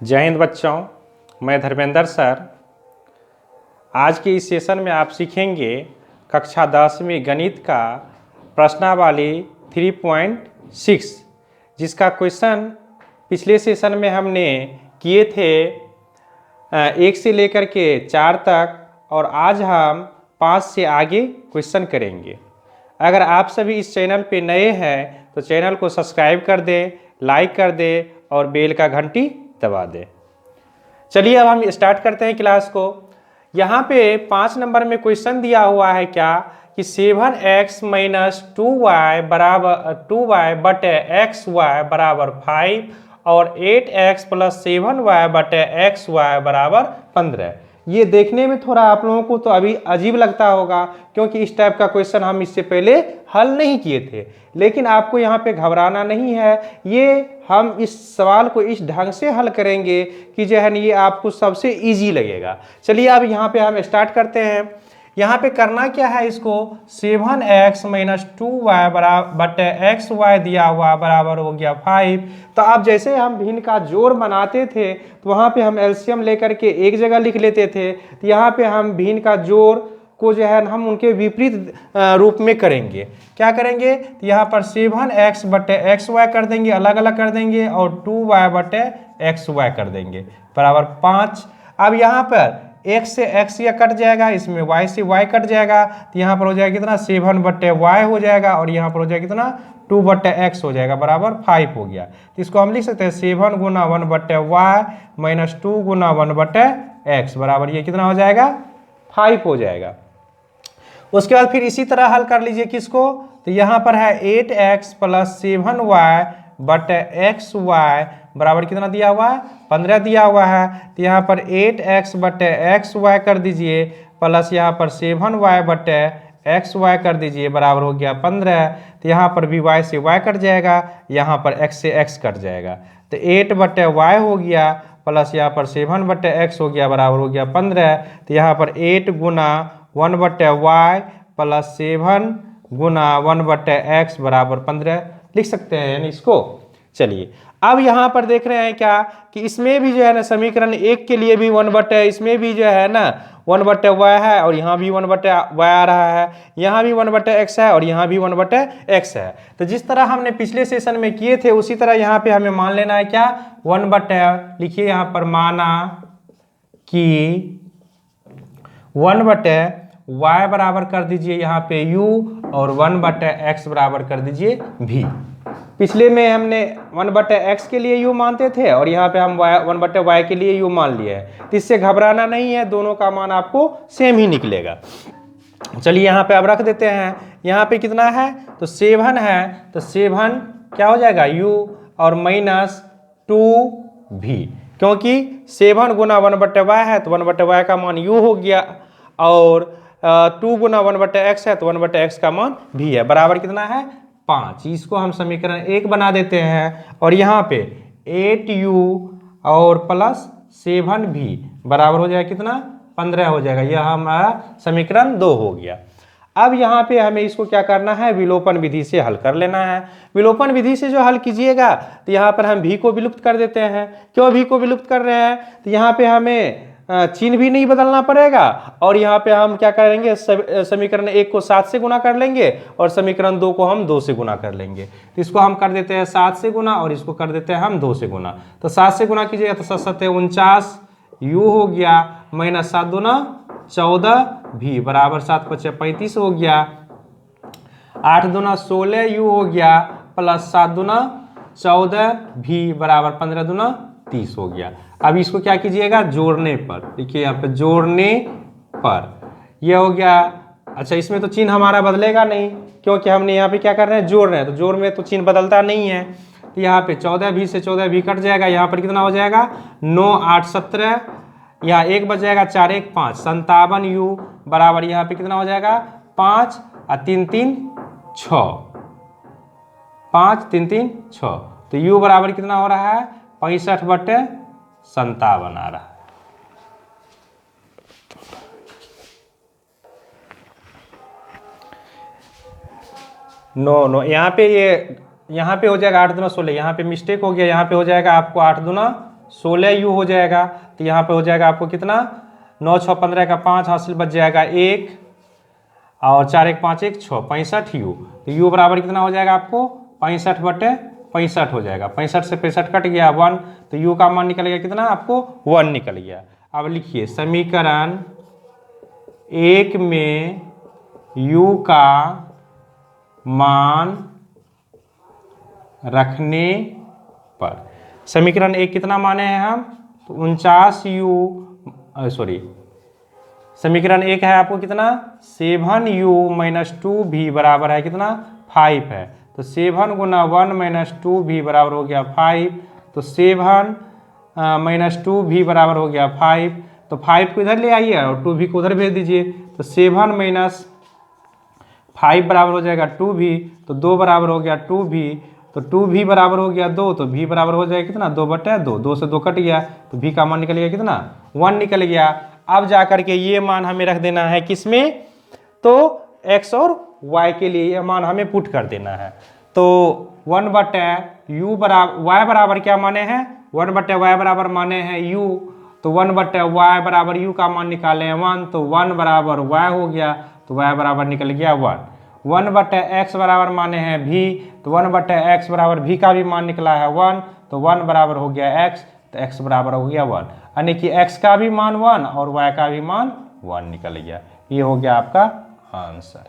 जय हिंद बच्चों, मैं धर्मेंद्र सर। आज के इस सेशन में आप सीखेंगे कक्षा 10वीं गणित का प्रश्नावली 3.6, जिसका क्वेश्चन पिछले सेशन में हमने किए थे 1 से लेकर के 4 तक, और आज हम 5 से आगे क्वेश्चन करेंगे। अगर आप सभी इस चैनल पे नए हैं तो चैनल को सब्सक्राइब कर दें, लाइक कर दें और बेल का घंटी दबा दें। चलिए अब हम स्टार्ट करते हैं क्लास को। यहाँ पे 5 नंबर में क्वेश्चन दिया हुआ है क्या कि 7x - 2y बराबर 2y बटे xy बराबर 5 और 8x + 7y बटे xy बराबर 15। ये देखने में थोड़ा आप लोगों को तो अभी अजीब लगता होगा, क्योंकि इस टाइप का क्वेश्चन हम इससे पहले हल नहीं किए थे। लेकिन आपको यहाँ पे घबराना नहीं है, ये हम इस सवाल को इस ढंग से हल करेंगे कि जो है ये आपको सबसे इजी लगेगा। चलिए अब यहाँ पे हम स्टार्ट करते हैं। यहाँ पे करना क्या है, इसको 7x - 2y बटे xy दिया हुआ बराबर हो गया 5। तो अब जैसे हम भिन्न का जोड़ बनाते थे तो वहाँ पे हम एलसीएम लेकर के एक जगह लिख लेते थे, तो यहाँ पे हम भिन्न का जोड़ को जो है हम उनके विपरीत रूप में करेंगे। क्या करेंगे, तो यहाँ पर 7x बटे xy कर देंगे, अलग अलग कर देंगे, और 2y बटे xy कर देंगे बराबर 5। अब यहाँ पर x से x या कट जाएगा, इसमें y से y कट जाएगा, तो यहाँ पर हो जाएगा कितना 7 बटे y हो जाएगा, और यहाँ पर हो जाएगा कितना 2 बटे x हो जाएगा बराबर 5 हो गया। तो इसको हम लिख सकते हैं 7 गुना 1 बटे y - 2 गुना 1 बटे x बराबर ये कितना हो जाएगा 5 हो जाएगा। उसके बाद फिर इसी तरह हल कर लीजिए किसको, तो यहाँ पर है 8x + 7y बटे xy बराबर कितना दिया हुआ है 15 दिया हुआ है। तो यहाँ पर 8x बटे xy कर दीजिए, प्लस यहाँ पर 7y बटे xy कर दीजिए बराबर हो गया 15। तो यहाँ पर भी y से y कट जाएगा, यहाँ पर x से x कट जाएगा, तो 8 बटे y हो गया, प्लस यहाँ पर 7 बटे x हो गया बराबर हो गया 15। तो यहाँ पर 8 गुना 1 बटे y प्लस 7 गुना 1 बटे x बराबर 15 लिख सकते हैं यानी इसको। चलिए अब यहाँ पर देख रहे हैं क्या कि इसमें भी जो है ना समीकरण 1 के लिए भी 1 बटे, इसमें भी जो है ना 1 बटे y है, और यहाँ भी 1 बटे y आ रहा है, यहाँ भी 1 बटे x है, और यहाँ भी 1 बटे x है। तो जिस तरह हमने पिछले सेशन में किए थे उसी तरह यहाँ पे हमें मान लेना है क्या 1 बटे, लिखिए यहाँ पर माना कि 1 बटे y बराबर कर दीजिए यहाँ पे u, और 1 बटे x बराबर कर दीजिए v। पिछले में हमने 1 बटे x के लिए u मानते थे, और यहाँ पे हम 1 बटे y के लिए u मान लिए हैं। तो इससे घबराना नहीं है, दोनों का मान आपको सेम ही निकलेगा। चलिए यहाँ पे अब रख देते हैं, यहाँ पे कितना है तो 7 है, तो 7 क्या हो जाएगा u और -2v, क्योंकि 7 गुना 1 बटे y है तो 1 बटे y का मान u हो गया, और 2 गुना 1 बटे x है तो 1 बटे x का मान v है बराबर कितना है 5। इसको हम समीकरण 1 बना देते हैं, और यहाँ पे 8u और प्लस 7v बराबर हो जाएगा कितना 15 हो जाएगा। यह हमारा समीकरण 2 हो गया। अब यहाँ पे हमें इसको क्या करना है, विलोपन विधि से हल कर लेना है। विलोपन विधि से जो हल कीजिएगा तो यहाँ पर हम v को विलुप्त कर देते हैं। क्यों v को विलुप्त कर रहे हैं, तो यहाँ पे हमें चिन्ह भी नहीं बदलना पड़ेगा, और यहाँ पे हम क्या करेंगे समीकरण 1 को 7 से गुना कर लेंगे, और समीकरण 2 को हम 2 से गुना कर लेंगे। तो इसको हम कर देते हैं 7 से गुना, और इसको कर देते हैं हम 2 से गुना। तो 7 से गुना कीजिएगा तो 7 7 49 u हो गया, -7 दूना 14v बराबर 7 5 35 हो गया, 8 दूना 16 u हो गया, प्लस 7 दूना 14v बराबर 15 दूना 30 हो गया। अब इसको क्या कीजिएगा जोड़ने पर, देखिए यहाँ पे जोड़ने पर यह हो गया। अच्छा, इसमें तो चिन्ह हमारा बदलेगा नहीं, क्योंकि हमने यहाँ पे क्या कर रहे हैं जोड़ रहे हैं, तो जोड़ में तो चिन्ह बदलता नहीं है। तो यहाँ पे 14v से 14v कट जाएगा, यहाँ पर कितना हो जाएगा 9 8 17, यहाँ 1 बच जाएगा 4 1 5 57u बराबर यहाँ पे कितना हो जाएगा 5 और 3 3 6 5 3 3 6। तो u बराबर कितना हो रहा है 65 बटे 57 आ रहा है। नो यहाँ पे हो जाएगा 8 दूना 16, यहाँ पे मिस्टेक हो गया, यहाँ पे हो जाएगा आपको 8 दूना 16u हो जाएगा। तो यहाँ पे हो जाएगा आपको कितना, 9 6 15 का 5 हासिल बच जाएगा 1 और 4 1 5 1 6 65u। तो u बराबर कितना हो जाएगा आपको 65/65 हो जाएगा। 65 से 65 कट गया 1, तो u का मान निकल गया कितना आपको 1 निकल गया। अब लिखिए समीकरण 1 में u का मान रखने पर, समीकरण 1 कितना माने हैं हम, तो 49u सॉरी समीकरण 1 है आपको कितना 7u - 2v बराबर है कितना 5 है। तो 7 × 1 - 2v बराबर हो गया 5। तो 7 - 2v बराबर हो गया 5। तो 5 को इधर ले आइए और 2v को उधर भेज दीजिए। तो 7 - 5 बराबर हो जाएगा 2v। तो 2 बराबर हो गया 2v। तो 2v बराबर हो गया 2, तो v बराबर हो जाएगा कितना 2/2। 2 से 2 कट गया, तो v का मान निकल गया कितना 1 निकल गया। अब जाकर के ये मान हमें रख देना है किसमें, तो x और y के लिए ये मान हमें पुट कर देना है। तो 1/u बराबर y बराबर क्या माने हैं, 1/y बराबर माने हैं u। तो 1/y बराबर u का मान निकाले हैं 1, तो 1 बराबर y हो गया। तो y बराबर निकल गया 1। 1/x बराबर माने हैं v, तो 1/x बराबर v का भी मान निकला है 1, तो 1 बराबर हो गया x, तो x बराबर हो गया 1। यानी कि x का भी मान 1 और y का भी मान 1 निकल गया। ये हो गया आपका आंसर।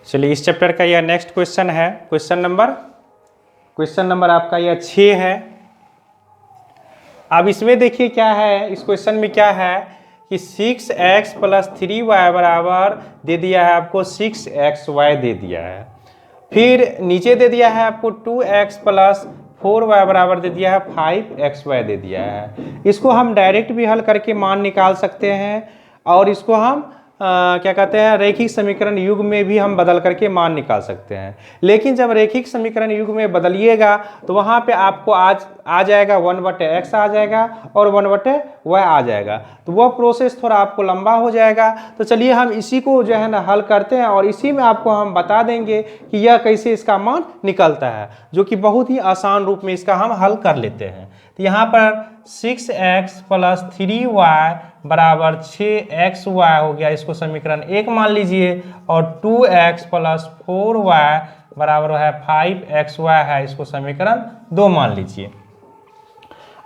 चलिए इस चैप्टर का यह नेक्स्ट क्वेश्चन है। क्वेश्चन नंबर आपका यह 6 है। अब इसमें देखिए क्या है, इस क्वेश्चन में क्या है कि 6x + 3y बराबर दे दिया है आपको 6xy दे दिया है। फिर नीचे दे दिया है आपको 2x + 4y बराबर दे दिया है 5xy दे दिया है। इसको हम डायरेक्ट भी हल करके मान निकाल सकते हैं और इसको हम क्या कहते हैं रैखिक समीकरण युग में भी हम बदल करके मान निकाल सकते हैं। लेकिन जब रैखिक समीकरण युग में बदलिएगा तो वहाँ पे आपको आ जाएगा 1/x आ जाएगा और 1/y आ जाएगा। तो वह प्रोसेस थोड़ा आपको लंबा हो जाएगा। तो चलिए हम इसी को जो है ना हल करते हैं और इसी में आपको हम बता देंगे कि यह कैसे इसका मान निकलता है, जो कि बहुत ही आसान रूप में इसका हम हल कर लेते हैं। तो यहाँ पर 6x + 3y बराबर 6xy हो गया, इसको समीकरण 1 मान लीजिए। और 2x + 4y बराबर है 5xy है, इसको समीकरण 2 मान लीजिए।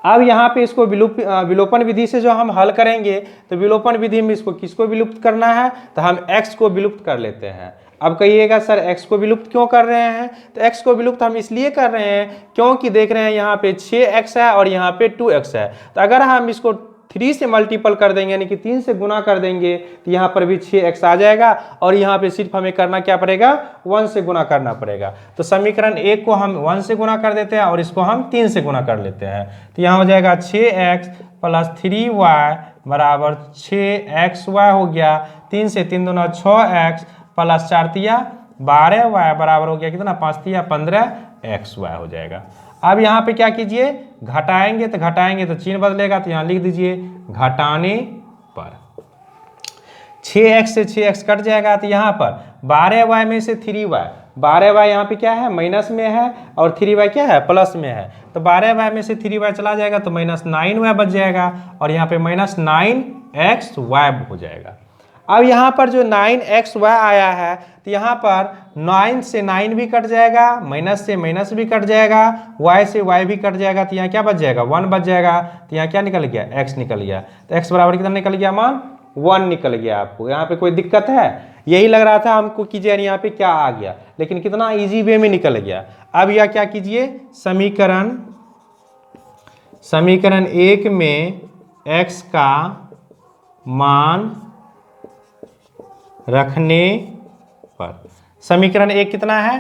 अब यहाँ पे इसको विलोपन विधि से जो हम हल करेंगे, तो विलोपन विधि में इसको किसको विलुप्त करना है, तो हम x को विलुप्त कर लेते हैं। अब कहिएगा सर x को विलुप्त क्यों कर रहे हैं, तो x को विलुप्त हम इसलिए कर रहे हैं क्योंकि देख रहे हैं यहाँ पे 6x है और यहाँ पे 2x है। तो अगर हम इसको 3 से मल्टीपल कर देंगे यानी कि 3 से गुना कर देंगे तो यहाँ पर भी 6x आ जाएगा और यहाँ पे सिर्फ हमें करना क्या पड़ेगा 1 से गुना करना पड़ेगा। तो समीकरण 1 को हम 1 से गुना कर देते हैं और इसको हम 3 से गुना कर लेते हैं। तो यहाँ हो जाएगा 6x + 3y बराबर 6xy हो गया। 3 से 3 दूना 6x + 4 तिया 12y बराबर हो गया कितना 5 तिया 15xy हो जाएगा। अब यहाँ पे क्या कीजिए घटाएंगे तो चिन्ह बदलेगा, तो यहाँ लिख दीजिए घटाने पर 6x से 6x कट जाएगा। तो यहाँ पर 12y में से 3y, 12y यहाँ पे क्या है माइनस में है और 3y क्या है प्लस में है। तो 12y में से 3y चला जाएगा तो -9y बच जाएगा और यहाँ पे -9xy हो जाएगा। अब यहाँ पर जो 9xy आया है तो यहाँ पर 9 से 9 भी कट जाएगा, माइनस से माइनस भी कट जाएगा, y से y भी कट जाएगा। तो यहाँ क्या बच जाएगा 1 बच जाएगा। तो यहाँ क्या निकल गया x निकल गया। तो x बराबर कितना निकल गया मान 1 निकल गया। आपको यहाँ पे कोई दिक्कत है, यही लग रहा था हमको कीजिए यहाँ पे क्या आ गया, लेकिन कितना ईजी वे में निकल गया। अब यह क्या कीजिए समीकरण 1 में x का मान रखने पर, समीकरण 1 कितना है,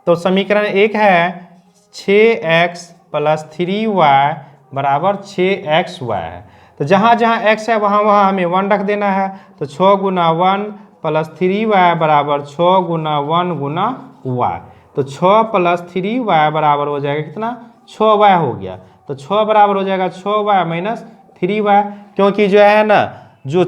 तो समीकरण 1 है 6x + 3y बराबर 6xy है। तो जहाँ जहाँ x है वहाँ वहाँ हमें 1 रख देना है। तो 6 × 1 + 3y बराबर 6 × 1 × y। तो 6 + 3y बराबर हो जाएगा कितना 6y हो गया। तो 6 बराबर हो जाएगा 6y - 3y, क्योंकि जो है ना जो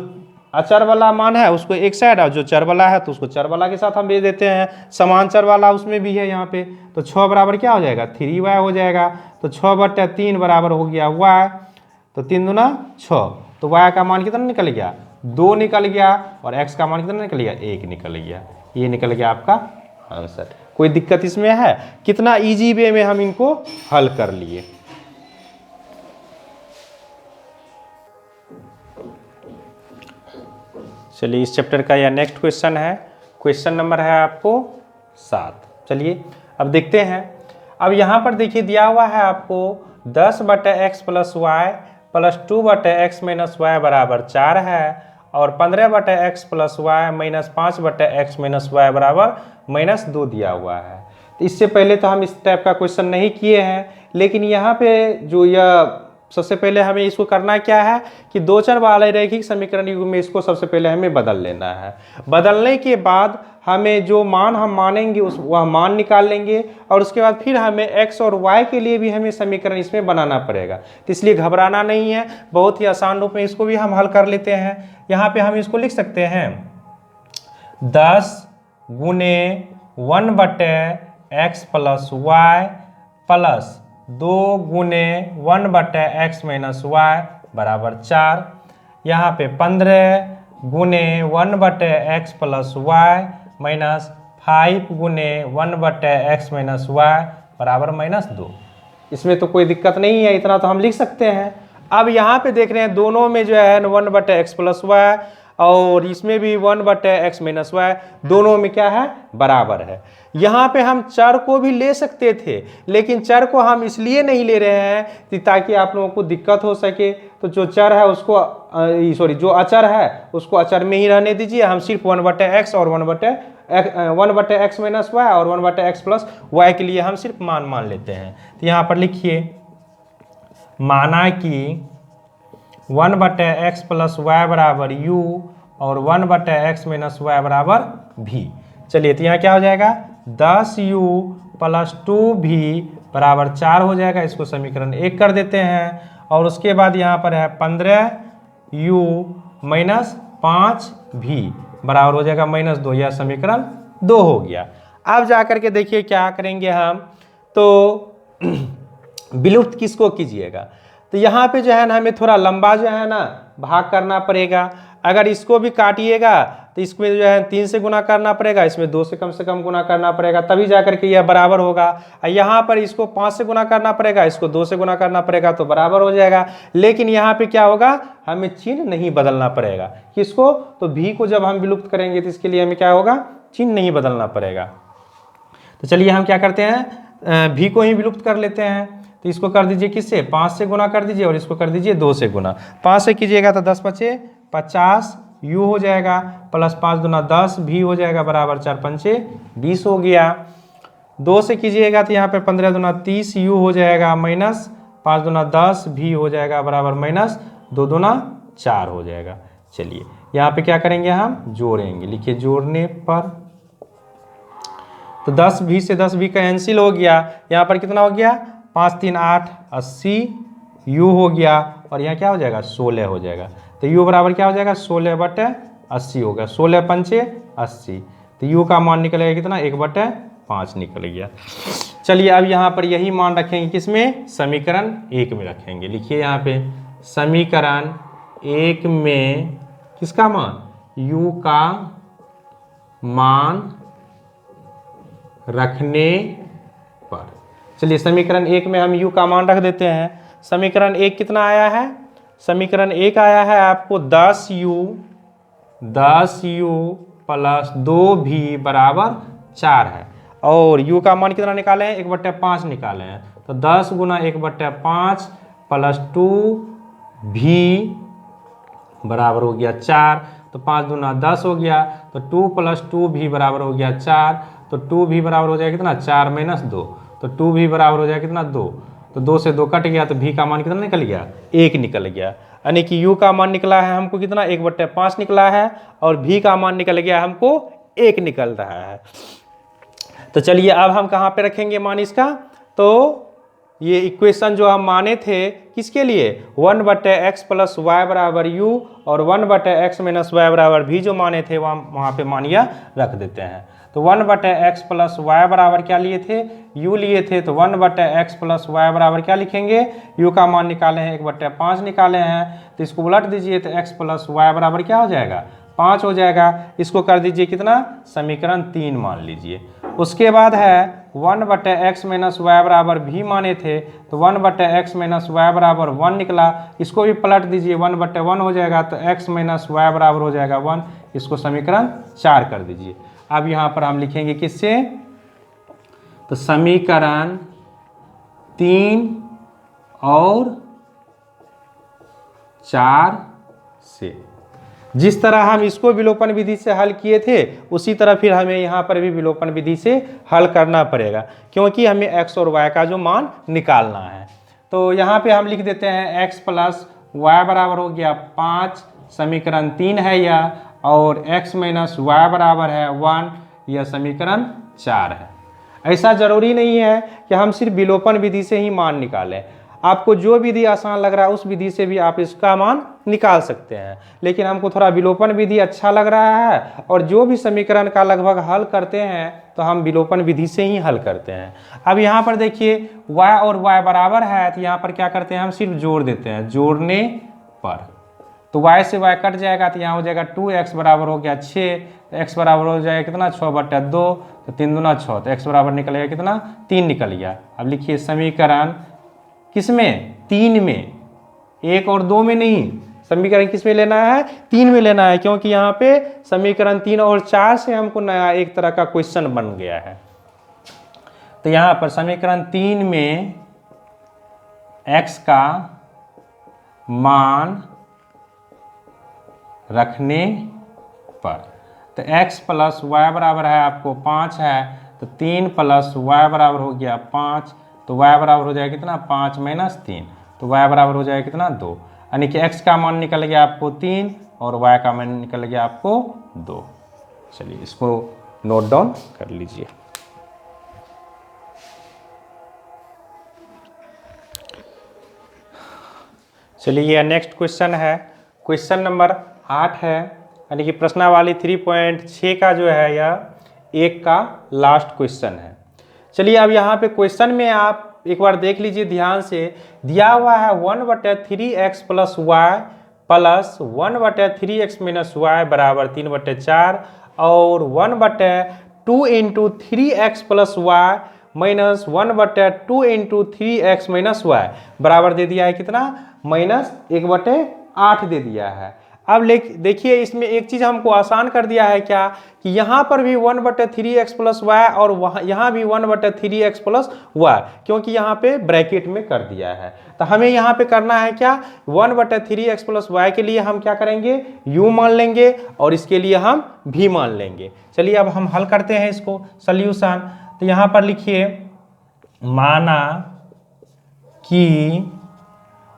अचर वाला मान है उसको एक साइड, और जो चर वाला है तो उसको चर वाला के साथ हम भेज देते हैं। समान चर वाला उसमें भी है यहाँ पे, तो 6 बराबर क्या हो जाएगा 3y हो जाएगा। तो 6/3 बराबर हो गया y, तो 3 दूना 6, तो y का मान कितना निकल गया 2 निकल गया, और x का मान कितना निकल गया 1 निकल गया। ये निकल गया आपका आंसर। कोई दिक्कत इसमें है? कितना इजी वे में हम इनको हल कर लिए। चलिए इस चैप्टर का यह नेक्स्ट क्वेश्चन है। क्वेश्चन नंबर है आपको 7। चलिए अब देखते हैं। अब यहाँ पर देखिए दिया हुआ है आपको 10/x + y + 2/x - y बराबर 4 है, और 15/x + y - 5/x - y बराबर -2 दिया हुआ है। तो इससे पहले तो हम इस टाइप का क्वेश्चन नहीं किए हैं, लेकिन यहाँ पे जो यह सबसे पहले हमें इसको करना क्या है कि दो चर वाले रैखिक समीकरण युग्म में इसको सबसे पहले हमें बदल लेना है। बदलने के बाद हमें जो मान हम मानेंगे वह मान निकाल लेंगे, और उसके बाद फिर हमें x और y के लिए भी हमें समीकरण इसमें बनाना पड़ेगा। तो इसलिए घबराना नहीं है, बहुत ही आसान रूप में इसको भी हम हल कर लेते हैं। यहाँ पे हम इसको लिख सकते हैं 10 × 1/x + y + 2 × 1/x - y बराबर 4। यहाँ पे 15 × 1/x + y - 5 × 1/x - y बराबर -2। इसमें तो कोई दिक्कत नहीं है, इतना तो हम लिख सकते हैं। अब यहाँ पे देख रहे हैं दोनों में जो है 1/x + y, और इसमें भी 1/x - y, दोनों में क्या है बराबर है। यहाँ पे हम चर को भी ले सकते थे, लेकिन चर को हम इसलिए नहीं ले रहे हैं कि ताकि आप लोगों को दिक्कत हो सके। तो जो चर है उसको जो अचर है उसको अचर में ही रहने दीजिए। हम सिर्फ 1/x और 1/x - y और 1/x + y के लिए हम सिर्फ मान लेते हैं। तो यहाँ पर लिखिए माना कि 1/x + y बराबर u और 1/x - y बराबर v। चलिए तो यहाँ क्या हो जाएगा 10u + 2v बराबर 4 हो जाएगा। इसको समीकरण 1 कर देते हैं, और उसके बाद यहाँ पर है 15u - 5v बराबर हो जाएगा -2। यह समीकरण 2 हो गया। अब जा करके देखिए क्या करेंगे हम, तो विलुप्त किसको कीजिएगा। तो यहाँ पे जो है ना हमें थोड़ा लंबा जो है ना भाग करना पड़ेगा। अगर इसको भी काटिएगा तो इसमें जो है 3 से गुना करना पड़ेगा, इसमें 2 से कम गुना करना पड़ेगा, तभी जाकर के यह बराबर होगा। यहाँ पर इसको 5 से गुना करना पड़ेगा, इसको 2 से गुना करना पड़ेगा, तो बराबर हो जाएगा। लेकिन यहाँ पे क्या होगा हमें चिन्ह नहीं बदलना पड़ेगा। किसको? तो भी को जब हम विलुप्त करेंगे तो इसके लिए हमें क्या होगा चिन्ह नहीं बदलना पड़ेगा। तो चलिए हम क्या करते हैं भी को ही विलुप्त कर लेते हैं। तो इसको कर दीजिए किससे 5 से गुना कर दीजिए, और इसको कर दीजिए 2 से गुना। 5 से कीजिएगा तो 10 × 5 = 50 u हो जाएगा, प्लस 5 दूना 10 भी हो जाएगा बराबर 4 × 5 = 20 हो गया। 2 से कीजिएगा तो यहाँ पे 15 दूना 30 u हो जाएगा, माइनस 5 दूना 10 भी हो जाएगा बराबर -2 दूना 4 हो जाएगा। चलिए यहाँ पे क्या करेंगे हम जोड़ेंगे। लिखिए जोड़ने पर तो 10 भी से 10 भी कैंसिल हो गया। यहाँ पर कितना हो गया 5 × 3 = 8 80 u हो गया, और यहाँ क्या हो जाएगा 16 हो जाएगा। तो u बराबर क्या हो जाएगा 16/80 होगा। 16 × 5 = 80। तो u का मान निकलेगा कितना 1/5 निकल गया। चलिए अब यहाँ पर यही मान रखेंगे किसमें समीकरण 1 में रखेंगे। लिखिए यहाँ पे समीकरण 1 में किसका मान u का मान रखने पर। चलिए समीकरण 1 में हम u का मान रख देते हैं। समीकरण 1 कितना आया है? समीकरण 1 आया है आपको 10u + 2v बराबर 4 है, और u का मान कितना निकाले हैं 1/5 निकाले हैं। तो 10 × 1/5 + 2v बराबर हो गया 4। तो 5 दूना 10 हो गया, तो 2 + 2v बराबर हो गया 4। तो 2v बराबर हो जाएगा कितना 4 - 2, तो 2v बराबर हो जाएगा कितना 2। तो 2 से 2 कट गया, तो v का मान कितना निकल गया 1 निकल गया। यानी कि u का मान निकला है हमको कितना 1/5 निकला है, और v का मान निकल गया हमको 1 निकल रहा है। तो चलिए अब हम कहाँ पे रखेंगे मान इसका, तो ये इक्वेशन जो हम माने थे किसके लिए 1/x प्लस वाई बराबर यू और 1/x माइनस वाई बराबर भी जो माने थे वहाँ पे मानिया रख देते हैं। तो 1/x प्लस वाई बराबर क्या लिए थे, u लिए थे। तो 1/x प्लस वाई बराबर क्या लिखेंगे, u का मान निकाले हैं 1/5 निकाले हैं, तो इसको उलट दीजिए तो x प्लस वाई बराबर क्या हो जाएगा 5 हो जाएगा। इसको कर दीजिए कितना, समीकरण 3 मान लीजिए। उसके बाद है 1/x माइनस वाई बराबर भी माने थे, तो 1/x माइनस वाई बराबर 1 निकला। इसको भी पलट दीजिए 1/1 हो जाएगा, तो x माइनस वाई बराबर हो जाएगा 1। इसको समीकरण 4 कर दीजिए। अब यहाँ पर हम लिखेंगे किससे, तो समीकरण 3 और 4 से। जिस तरह हम इसको विलोपन विधि से हल किए थे उसी तरह फिर हमें यहाँ पर भी विलोपन विधि से हल करना पड़ेगा, क्योंकि हमें x और y का जो मान निकालना है। तो यहाँ पे हम लिख देते हैं x प्लस वाई बराबर हो गया 5, समीकरण 3 है यह, और x माइनस वाई बराबर है 1, यह समीकरण 4 है। ऐसा जरूरी नहीं है कि हम सिर्फ विलोपन विधि से ही मान निकालें, आपको जो विधि आसान लग रहा है उस विधि से भी आप इसका मान निकाल सकते हैं, लेकिन हमको थोड़ा विलोपन विधि अच्छा लग रहा है और जो भी समीकरण का लगभग हल करते हैं तो हम विलोपन विधि से ही हल करते हैं। अब यहाँ पर देखिए y और y बराबर है, तो यहाँ पर क्या करते हैं, हम सिर्फ जोड़ देते हैं। जोड़ने पर तो y से y कट जाएगा, तो यहाँ हो जाएगा 2x बराबर हो गया 6, तो x बराबर हो जाएगा कितना 6/2, तो 3 दूना 6, तो x बराबर निकलेगा कितना 3 निकल गया। अब लिखिए समीकरण किसमें, 3 में, 1 और 2 में नहीं, समीकरण किस में लेना है, 3 में लेना है, क्योंकि यहाँ पे समीकरण 3 और 4 से हमको नया एक तरह का क्वेश्चन बन गया है। तो यहाँ पर समीकरण 3 में x का मान रखने पर, तो x प्लस वाई बराबर है आपको 5 है, तो 3 प्लस वाई बराबर हो गया 5, तो y बराबर हो जाएगा कितना 5 माइनस 3, तो y बराबर हो जाएगा कितना 2, यानी कि x का मान निकल गया आपको 3 और y का मान निकल गया आपको 2। चलिए इसको नोट डाउन कर लीजिए। चलिए यह नेक्स्ट क्वेश्चन है, क्वेश्चन नंबर 8 है, यानी कि प्रश्नावली 3.6 का जो है यह एक का लास्ट क्वेश्चन है। चलिए अब यहाँ पे क्वेश्चन में आप एक बार देख लीजिए ध्यान से, दिया हुआ है 1/3x plus y plus 1/3x minus y बराबर 3/4 और 1/2 into 3x plus y minus 1/2 into 3x minus y बराबर दे दिया है कितना -1/8 दे दिया है। अब देखिए इसमें एक चीज़ हमको आसान कर दिया है क्या, कि यहाँ पर भी 1/3x प्लस वाई और वहाँ यहाँ भी 1/3x प्लस वाई, क्योंकि यहाँ पे ब्रैकेट में कर दिया है। तो हमें यहाँ पे करना है क्या, 1/3x प्लस वाई के लिए हम क्या करेंगे u मान लेंगे और इसके लिए हम v मान लेंगे। चलिए अब हम हल करते हैं इसको सॉल्यूशन। तो यहाँ पर लिखिए माना कि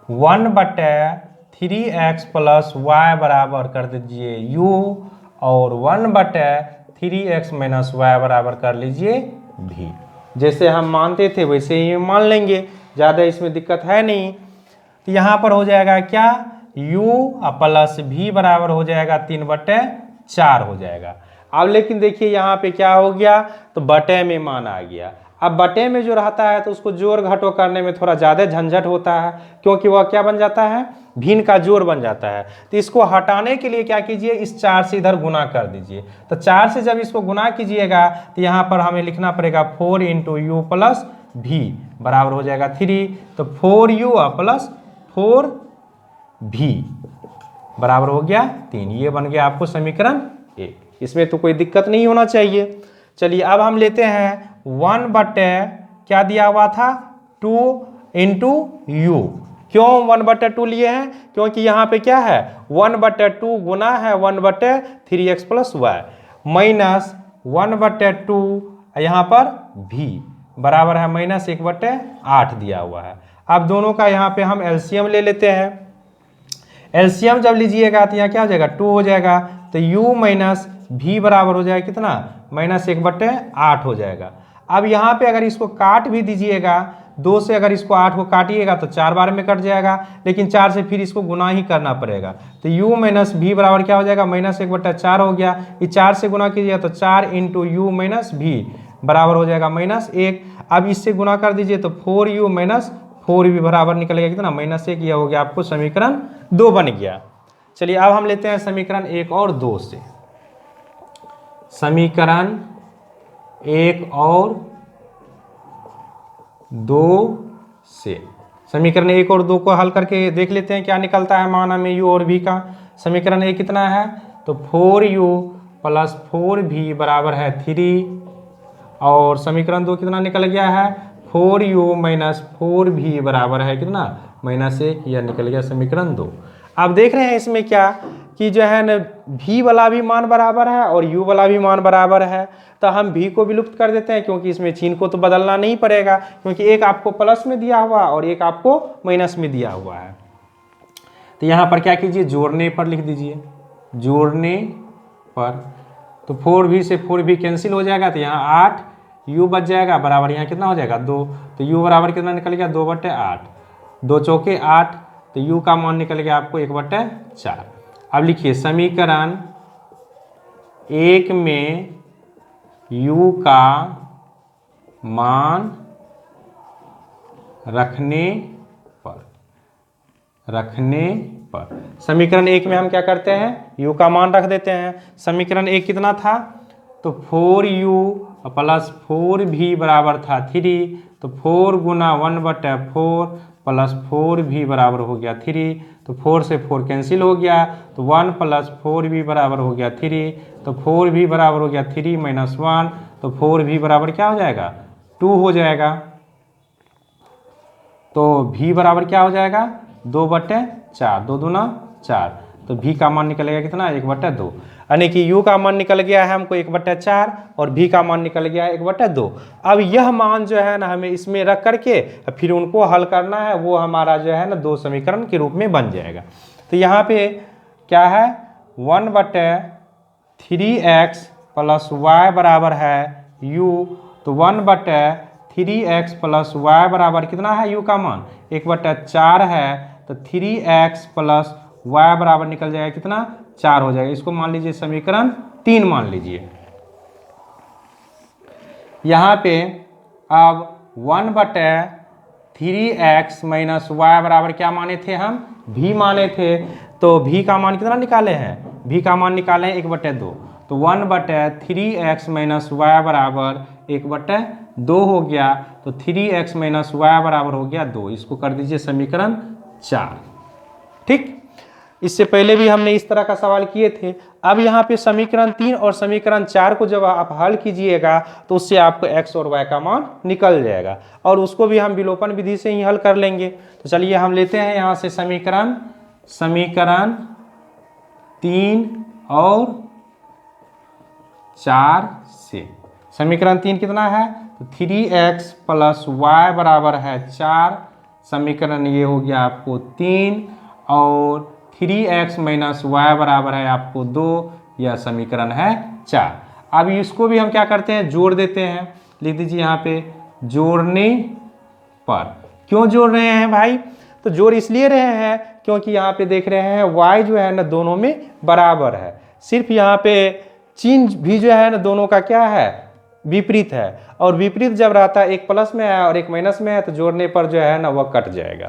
1/3x प्लस वाई बराबर कर दीजिए u और 1/3x माइनस वाई बराबर कर लीजिए v। जैसे हम मानते थे वैसे ही मान लेंगे, ज़्यादा इसमें दिक्कत है नहीं। तो यहाँ पर हो जाएगा क्या, u प्लस v बराबर हो जाएगा 3/4 हो जाएगा। अब लेकिन देखिए यहाँ पे क्या हो गया, तो बटे में मान आ गया। अब बटे में जो रहता है तो उसको जोड़ घटो करने में थोड़ा ज़्यादा झंझट होता है, क्योंकि वह क्या बन जाता है, भिन्न का जोड़ बन जाता है। तो इसको हटाने के लिए क्या कीजिए, इस 4 से इधर गुना कर दीजिए। तो 4 से जब इसको गुना कीजिएगा तो यहाँ पर हमें लिखना पड़ेगा 4 इंटू यू प्लस भी बराबर हो जाएगा 3, तो 4u प्लस 4v बराबर हो गया 3। ये बन गया आपको समीकरण 1। इसमें तो कोई दिक्कत नहीं होना चाहिए। चलिए अब हम लेते हैं 1/ क्या दिया हुआ था 2 इंटू यू। क्यों 1/2 लिए हैं, क्योंकि यहाँ पे क्या है 1/2 गुना है 1/3x प्लस वाई माइनस 1/2 यहाँ पर v बराबर है -1/8 दिया हुआ है। अब दोनों का यहाँ पे हम एलसीएम ले लेते हैं। एलसीएम जब लीजिएगा तो यहाँ क्या हो जाएगा 2 हो जाएगा, तो u माइनस v बराबर हो जाएगा कितना -1/8 हो जाएगा। अब यहाँ पे अगर इसको काट भी दीजिएगा, 2 से अगर इसको 8 को काटिएगा तो 4 बार में कट जाएगा, लेकिन 4 से फिर इसको गुना ही करना पड़ेगा। तो u माइनस भी बराबर क्या हो जाएगा, -1/4 हो गया। ये 4 से गुना कीजिएगा तो 4 इंटू यू माइनस भी बराबर हो जाएगा -1। अब इससे गुना कर दीजिए तो 4u माइनस 4v बराबर निकलेगा कितना, -1। यह हो गया आपको समीकरण 2 बन गया। चलिए अब हम लेते हैं समीकरण 1 और 2 से। समीकरण 1 और 2 से, समीकरण 1 और 2 को हल करके देख लेते हैं क्या निकलता है मान हमें u और v का। समीकरण 1 कितना है, तो 4u प्लस 4v बराबर है 3, और समीकरण 2 कितना निकल गया है, 4u माइनस 4v बराबर है कितना, -1। यह निकल गया समीकरण 2। अब देख रहे हैं इसमें क्या कि जो है ना v वाला भी मान बराबर है और u वाला भी मान बराबर है, तो हम v को विलुप्त कर देते हैं क्योंकि इसमें चिन्ह को तो बदलना नहीं पड़ेगा, क्योंकि एक आपको प्लस में दिया हुआ और एक आपको माइनस में दिया हुआ है। तो यहाँ पर क्या कीजिए, जोड़ने पर लिख दीजिए, जोड़ने पर। तो 4v से 4v कैंसिल हो जाएगा, तो यहाँ 8u बच जाएगा बराबर यहाँ कितना हो जाएगा 2। तो u बराबर कितना निकल गया, 2/8, 2 चौके 8, तो u का मान निकल गया आपको 1/4। अब लिखिए समीकरण 1 में u का मान रखने पर समीकरण 1 में हम क्या करते हैं, u का मान रख देते हैं। समीकरण 1 कितना था, तो 4u प्लस 4v बराबर था 3, तो 4 गुना 1/4 प्लस 4v बराबर हो गया 3, तो 4 से 4 कैंसिल हो गया, तो 1 प्लस 4v बराबर हो गया 3, तो 4v बराबर हो गया 3 माइनस 1, तो 4v बराबर क्या हो जाएगा, 2 हो जाएगा। तो v बराबर क्या हो जाएगा, 2/4, 2 दूना 4, तो v का मान निकलेगा कितना, 1/2, यानी कि u का मान निकल गया है हमको 1/4 और v का मान निकल गया है 1/2। अब यह मान जो है ना हमें इसमें रख करके फिर उनको हल करना है, वो हमारा जो है ना 2 समीकरण के रूप में बन जाएगा। तो यहाँ पे क्या है, 1/3x प्लस y बराबर है u, तो 1/3x प्लस y बराबर कितना है, u का मान 1/4 है, तो 3x प्लस y बराबर निकल जाएगा कितना, 4 हो जाएगा। इसको मान लीजिए समीकरण 3 मान लीजिए। यहाँ पे अब 1/3x माइनस y बराबर क्या माने थे हम, v माने थे, तो v का मान कितना निकाले हैं, v का मान निकाले हैं 1/2, तो 1/3x माइनस y बराबर 1/2 हो गया, तो 3x माइनस y बराबर हो गया 2। इसको कर दीजिए समीकरण 4। ठीक, इससे पहले भी हमने इस तरह का सवाल किए थे। अब यहाँ पे समीकरण 3 और समीकरण 4 को जब आप हल कीजिएगा तो उससे आपको x और y का मान निकल जाएगा, और उसको भी हम विलोपन विधि से ही हल कर लेंगे। तो चलिए हम लेते हैं यहाँ से समीकरण 3 और 4 से। समीकरण 3 कितना है, तो 3x प्लस y बराबर है 4, समीकरण ये हो गया आपको 3, और 3x माइनस y बराबर है आपको 2, यह समीकरण है 4। अब इसको भी हम क्या करते हैं, जोड़ देते हैं। लिख दीजिए यहाँ पे जोड़ने पर। क्यों जोड़ रहे हैं भाई, तो जोड़ इसलिए रहे हैं क्योंकि यहाँ पे देख रहे हैं y जो है ना दोनों में बराबर है, सिर्फ यहाँ पे चिन्ह भी जो है ना दोनों का क्या है, विपरीत है, और विपरीत जब रहता है एक प्लस में है और एक माइनस में है तो जोड़ने पर जो है ना वह कट जाएगा।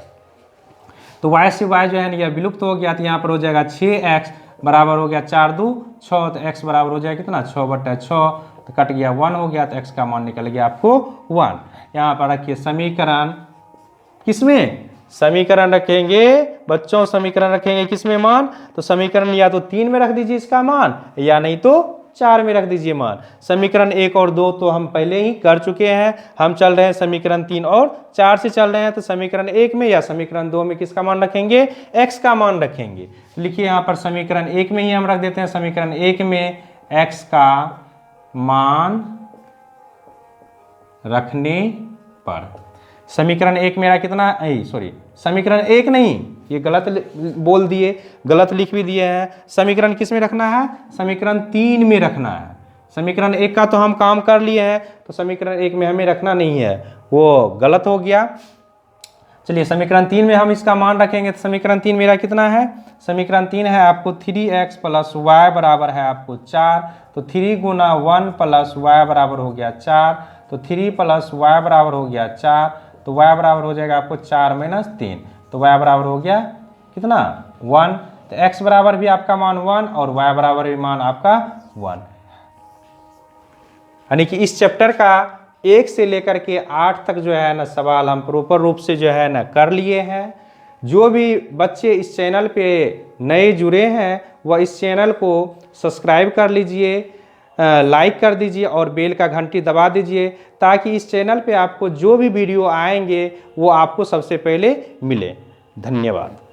तो y से y जो है ना यह विलुप्त हो गया, तो यहाँ पर हो जाएगा 6x बराबर हो गया 4 2 6, तो x बराबर हो जाएगा कितना, 6/6, तो कट गया 1 हो गया, तो x का मान निकल गया आपको 1। यहाँ पर रखिए समीकरण, किसमें समीकरण रखेंगे बच्चों, समीकरण रखेंगे किसमें मान, तो समीकरण या तो 3 में रख दीजिए इसका मान, या नहीं तो 4 में रख दीजिए मान। समीकरण 1 और 2 तो हम पहले ही कर चुके हैं, हम चल रहे हैं समीकरण 3 और 4 से चल रहे हैं। तो समीकरण 1 में या समीकरण 2 में किसका मान रखेंगे, x का मान रखेंगे। लिखिए यहाँ पर समीकरण 1 में ही हम रख देते हैं, समीकरण 1 में x का मान रखने पर। समीकरण 1 मेरा कितना, सॉरी समीकरण 1 नहीं, ये गलत बोल दिए, गलत लिख भी दिए हैं। समीकरण किस में रखना है, समीकरण 3 में रखना है। समीकरण 1 का तो हम काम कर लिए हैं, तो समीकरण 1 में हमें रखना नहीं है, वो गलत हो गया। चलिए समीकरण 3 में हम इसका मान रखेंगे, तो समीकरण 3 मेरा कितना है, समीकरण 3 है आपको 3x प्लस वाई बराबर है आपको 4, तो 3 गुना 1 प्लस वाई बराबर हो गया 4, तो 3 प्लस वाई बराबर हो गया 4, तो वाई बराबर हो जाएगा आपको 4 माइनस 3, तो वाई बराबर हो गया कितना 1, तो x बराबर भी आपका मान 1 और y बराबर भी मान आपका 1। यानी कि इस चैप्टर का 1 से लेकर के 8 तक जो है ना सवाल हम प्रॉपर रूप से जो है ना कर लिए हैं। जो भी बच्चे इस चैनल पे नए जुड़े हैं वह इस चैनल को सब्सक्राइब कर लीजिए, लाइक कर दीजिए और बेल का घंटी दबा दीजिए, ताकि इस चैनल पे आपको जो भी वीडियो आएंगे वो आपको सबसे पहले मिले। धन्यवाद।